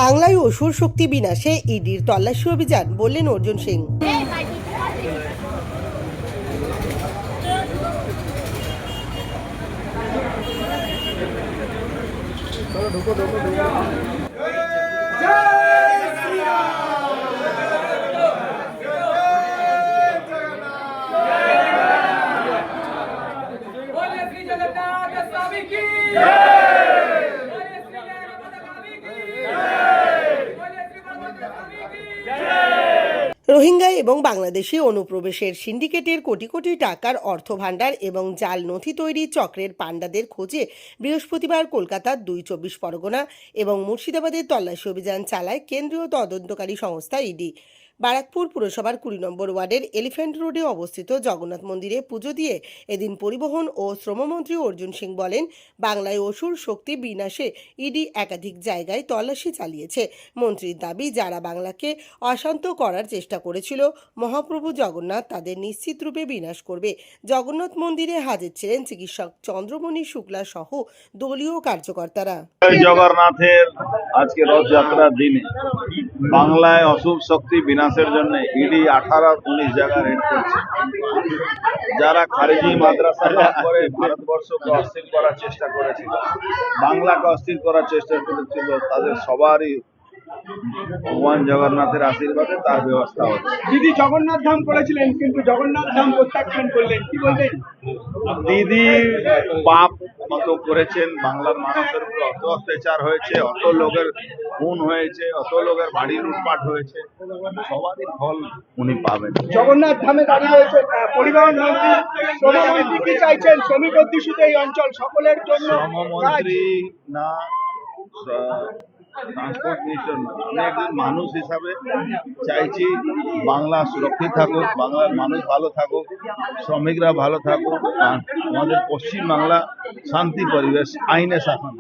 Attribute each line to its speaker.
Speaker 1: বাংলায় অসুর শক্তি বিনাশে ইডির তল্লাশি অভিযান, বললেন অর্জুন সিং। রোহিঙ্গা এবং বাংলাদেশি অনুপ্রবেশের সিন্ডিকেটের কোটি কোটি টাকার অর্থভাণ্ডার এবং জাল নথি তৈরি চক্রের পাণ্ডাদের খোঁজে বৃহস্পতিবার কলকাতার ২ চব্বিশ পরগনা এবং মুর্শিদাবাদের তল্লাশি অভিযান চালায় কেন্দ্রীয় তদন্তকারী সংস্থা ইডি। বারাকপুর পুরসভার ২০ নম্বর ওয়ার্ডের এলিফ্যান্ট রোডে অবস্থিত জগন্নাথ মন্দিরে পুজো দিয়ে এদিন পরিবহন ও শ্রমমন্ত্রী অর্জুন সিং বলেন, বাংলায় অসুর শক্তি বিনাশে ইডি একাধিক জায়গায় তল্লাশি চালিয়েছে। মন্ত্রীর দাবি, যারা বাংলাকে অশান্ত করার চেষ্টা করেছিল, মহাপ্রভু জগন্নাথ তাদের নিশ্চিতরূপে বিনাশ করবে। জগন্নাথ মন্দিরে হাজির ছিলেন চিকিৎসক চন্দ্রমণি শুক্লা সহ দলীয় কার্যকর্তারা।
Speaker 2: জগন্নাথের আজকে রথযাত্রার দিনে বাংলায় অশুভ শক্তি বিনাশের জন্য ইডি 18-19 জায়গা রেড করছে। যারা খারিজি মাদ্রাসা লাভ করে ভারতবর্ষকে অস্থির করার চেষ্টা করেছিল, বাংলাকে অস্থির করার চেষ্টা করেছিল, তাদের সবারই ভগবান জগন্নাথের আশীর্বাদে তার ব্যবস্থা হচ্ছে।
Speaker 3: দিদি জগন্নাথ ধাম করেছিলেন, কিন্তু জগন্নাথ ধাম প্রত্যাখ্যান করলেন, কি বলবেন?
Speaker 2: দিদি পাপ কত করেছেন, বাংলার মানুষের উপর অত অত্যাচার হয়েছে, অত লোকের খুন হয়েছে, অত লোকের বাড়ি লুটপাট হয়েছে, সবারই ফল উনি পাবেন।
Speaker 3: জগন্নাথ ধামে দাঁড়িয়ে রয়েছে পরিবহন মন্ত্রী, শ্রমমন্ত্রী কি চাইছেন? শ্রমিক অধ্যুষিত এই অঞ্চল সকলের জন্য।
Speaker 2: শ্রমমন্ত্রী না, ট্রান্সপোর্ট মিনিস্টার না, আমি একজন মানুষ হিসাবে চাইছি বাংলা সুরক্ষিত থাকুক, বাংলার মানুষ ভালো থাকুক, শ্রমিকরা ভালো থাকুক, আমাদের পশ্চিম বাংলা শান্তি পরিবেশ, আইনে শাসন।